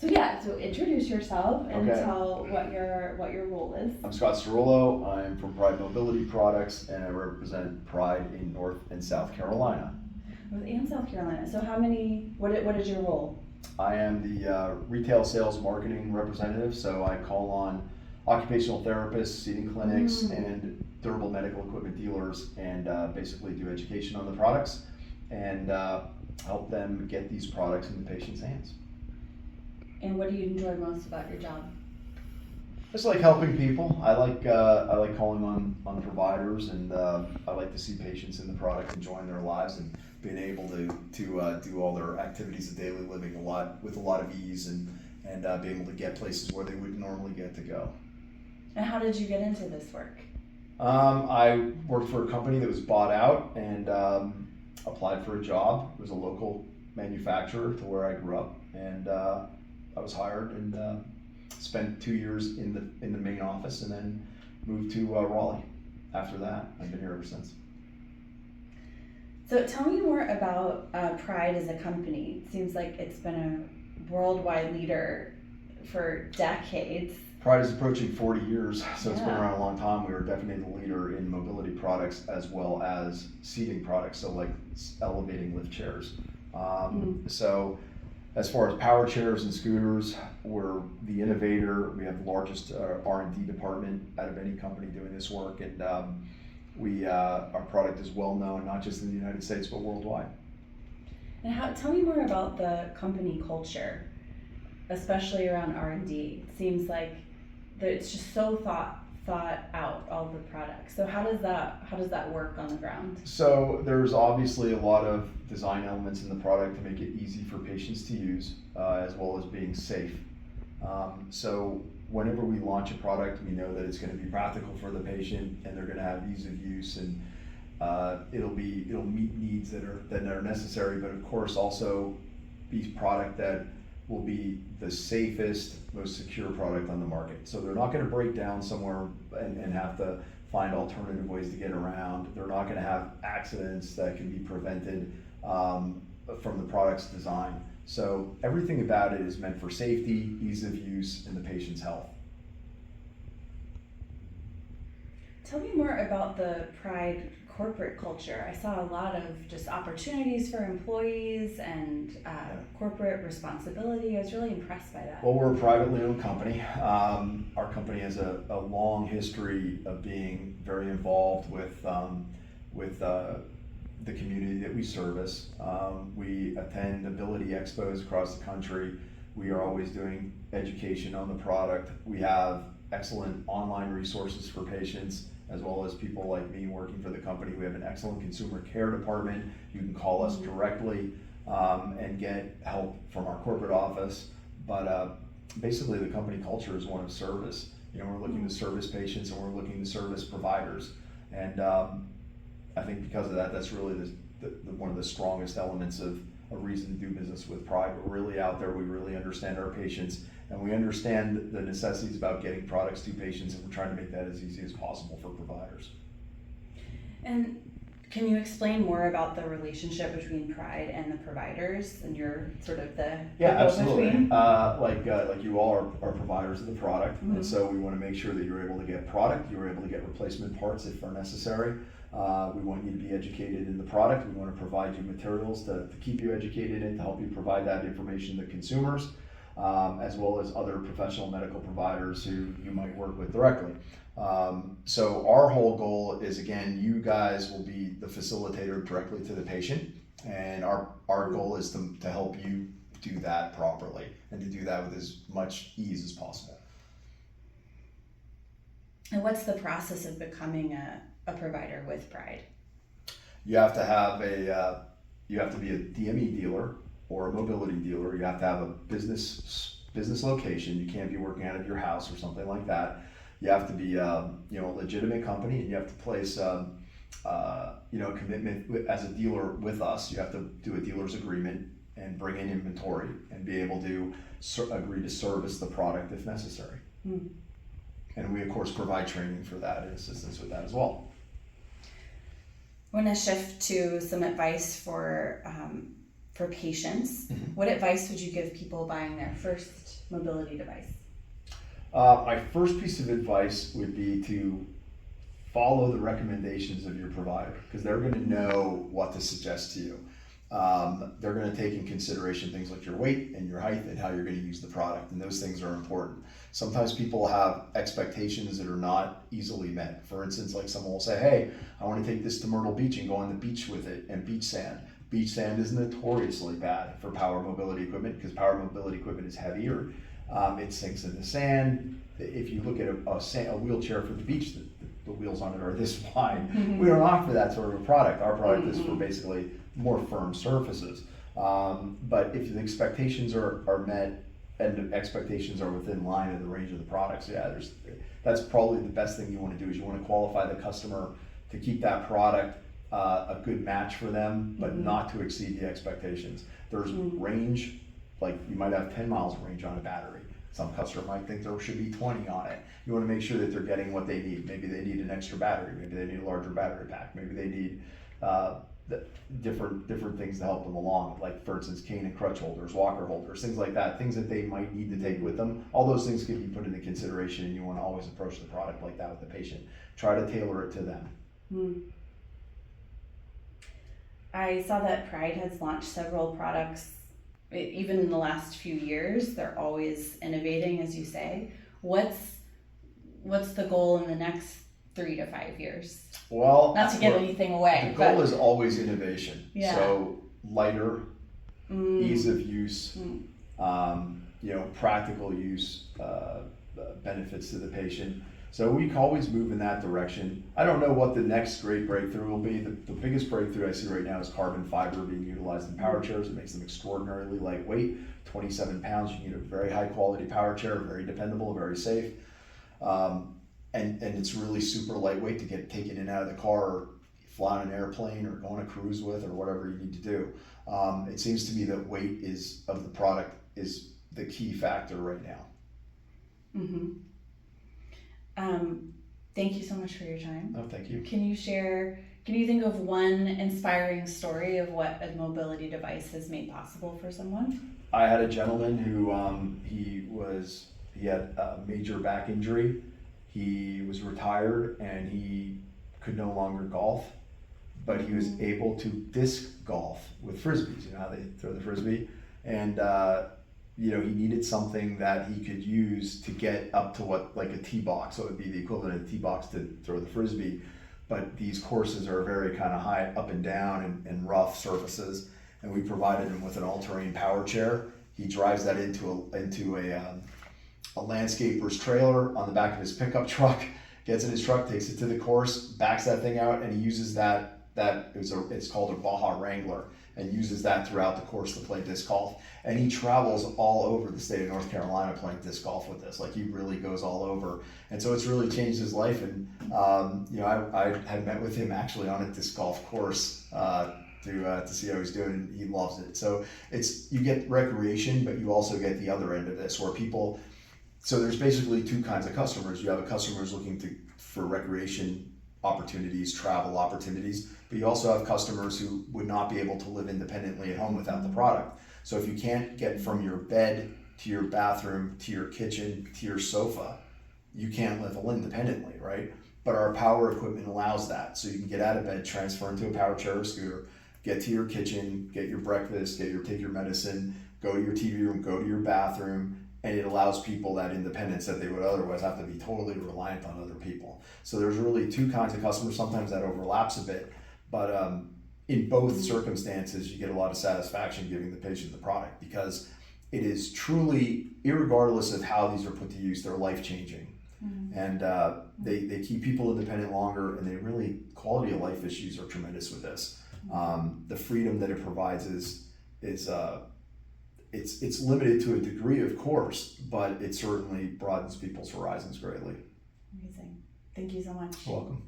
So introduce yourself and Okay. tell what your role is. I'm Scott Cerullo. I'm from Pride Mobility Products, and I represent Pride in North and South Carolina. And South Carolina. So what is your role? I am the retail sales marketing representative, so I call on occupational therapists, seating clinics, and durable medical equipment dealers, and basically do education on the products and help them get these products into patients' hands. And what do you enjoy most about your job? Just like helping people. I like calling on providers, and I like to see patients in the product enjoying their lives and being able to do all their activities of daily living with a lot of ease, and being able to get places where they wouldn't normally get to go. And how did you get into this work? I worked for a company that was bought out and applied for a job. It was a local manufacturer to where I grew up, and I was hired and spent 2 years in the main office, and then moved to Raleigh. After that, I've been here ever since. So tell me more about Pride as a company. It seems like it's been a worldwide leader for decades. Pride is approaching 40 years, so it's been Yeah. around a long time. We were definitely the leader in mobility products as well as seating products, so like elevating lift chairs. So as far as power chairs and scooters, we're the innovator. We have the largest R&D department out of any company doing this work, and our product is well known not just in the United States but worldwide. And tell me more about the company culture, especially around R&D. It seems like that it's just so thought out, all the products. So how does that work on the ground? So there's obviously a lot of design elements in the product to make it easy for patients to use, as well as being safe. So whenever we launch a product, we know that it's going to be practical for the patient, and they're going to have ease of use, and it'll meet needs that are necessary, but of course also be product that will be the safest, most secure product on the market. So they're not going to break down somewhere and have to find alternative ways to get around. They're not going to have accidents that can be prevented from the product's design. So everything about it is meant for safety, ease of use, and the patient's health. Tell me more about the Pride corporate culture. I saw a lot of just opportunities for employees and corporate responsibility. I was really impressed by that. Well, we're a privately owned company. Our company has a long history of being very involved with the community that we service. We attend ability expos across the country. We are always doing education on the product. We have excellent online resources for patients, as well as people like me working for the company. We have an excellent consumer care department. You can call us directly and get help from our corporate office. But basically, the company culture is one of service. We're looking to service patients, and we're looking to service providers. And I think because of that, that's really one of the strongest elements of a reason to do business with Pride. We're really out there. We really understand our patients, and we understand the necessities about getting products to patients, and we're trying to make that as easy as possible for providers. And can you explain more about the relationship between Pride and the providers, and you're sort of the absolutely. go-between? Like you all are providers of the product, and so we want to make sure that you're able to get product, you're able to get replacement parts if are necessary. We want you to be educated in the product. We want to provide you materials to keep you educated and to help you provide that information to consumers, as well as other professional medical providers who you might work with directly. So our whole goal is, again, you guys will be the facilitator directly to the patient, and our goal is to help you do that properly and to do that with as much ease as possible. And what's the process of becoming a provider with Pride? You have to be a DME dealer or a mobility dealer. You have to have a business location. You can't be working out of your house or something like that. You have to be a legitimate company, and you have to place a commitment as a dealer with us. You have to do a dealer's agreement and bring in inventory and be able to agree to service the product if necessary. And we of course provide training for that and assistance with that as well. I want to shift to some advice for for patients. Mhm. What advice would you give people buying their first mobility device? My first piece of advice would be to follow the recommendations of your provider, because they're going to know what to suggest to you. They're going to take in consideration things like your weight and your height and how you're going to use the product, and those things are important. Sometimes people have expectations that are not easily met. For instance, like someone will say, hey, I want to take this to Myrtle Beach and go on the beach with it and beach sand. Beach sand is notoriously bad for power mobility equipment because power mobility equipment is heavier. It sinks in the sand. If you look at a wheelchair for the beach, the wheels on it are this wide. We don't offer that sort of a product. Our product is for basically more firm surfaces. But if the expectations are met and the expectations are within line of the range of the products, that's probably the best thing you want to do is you want to qualify the customer to keep that product a good match for them, but not to exceed the expectations. There's range, like you might have 10 miles of range on a battery. Some customer might think there should be 20 on it. You want to make sure that they're getting what they need. Maybe they need an extra battery. Maybe they need a larger battery pack. Maybe they need different things to help them along. Like for instance, cane and crutch holders, walker holders, things like that. Things that they might need to take with them. All those things can be put into consideration, and you want to always approach the product like that with the patient. Try to tailor it to them. I saw that Pride has launched several products. Even in the last few years, they're always innovating, as you say. What's the goal in the next 3 to 5 years? Well, not to give anything away. The goal is always innovation. Yeah. So lighter, ease of use, practical use, benefits to the patient. So we can always move in that direction. I don't know what the next great breakthrough will be. The biggest breakthrough I see right now is carbon fiber being utilized in power chairs. It makes them extraordinarily lightweight, 27 pounds. You can get a very high quality power chair, very dependable, very safe. And it's really super lightweight to get taken in and out of the car or fly on an airplane or go on a cruise with or whatever you need to do. It seems to me that weight of the product is the key factor right now. Thank you so much for your time. Oh, thank you. Can you think of one inspiring story of what a mobility device has made possible for someone? I had a gentleman who he had a major back injury. He was retired and he could no longer golf, but he was able to disc golf with frisbees. You know how they throw the frisbee? And he needed something that he could use to get up to like a tee box. So it would be the equivalent of a tee box to throw the frisbee. But these courses are very kind of high up and down and rough surfaces. And we provided him with an all-terrain power chair. He drives that into a landscaper's trailer on the back of his pickup truck, gets in his truck, takes it to the course, backs that thing out, and he uses it's called a Baja Wrangler, and uses that throughout the course to play disc golf. And he travels all over the state of North Carolina playing disc golf with this. Like, he really goes all over. And so it's really changed his life. And, I had met with him actually on a disc golf course to see how he's doing, and he loves it. So you get recreation, but you also get the other end of this where so there's basically two kinds of customers. You have a customer who's looking for recreation opportunities, travel opportunities, but you also have customers who would not be able to live independently at home without the product. So if you can't get from your bed to your bathroom, to your kitchen, to your sofa, you can't live independently, right? But our power equipment allows that. So you can get out of bed, transfer into a power chair or scooter, get to your kitchen, get your breakfast, take your medicine, go to your TV room, go to your bathroom, and it allows people that independence that they would otherwise have to be totally reliant on other people. So there's really two kinds of customers. Sometimes that overlaps a bit, but in both circumstances, you get a lot of satisfaction giving the patient the product, because it is truly, irregardless of how these are put to use, they're life-changing. And they keep people independent longer, and quality of life issues are tremendous with this. The freedom that it provides it's limited to a degree, of course, but it certainly broadens people's horizons greatly. Amazing. Thank you so much. You're welcome.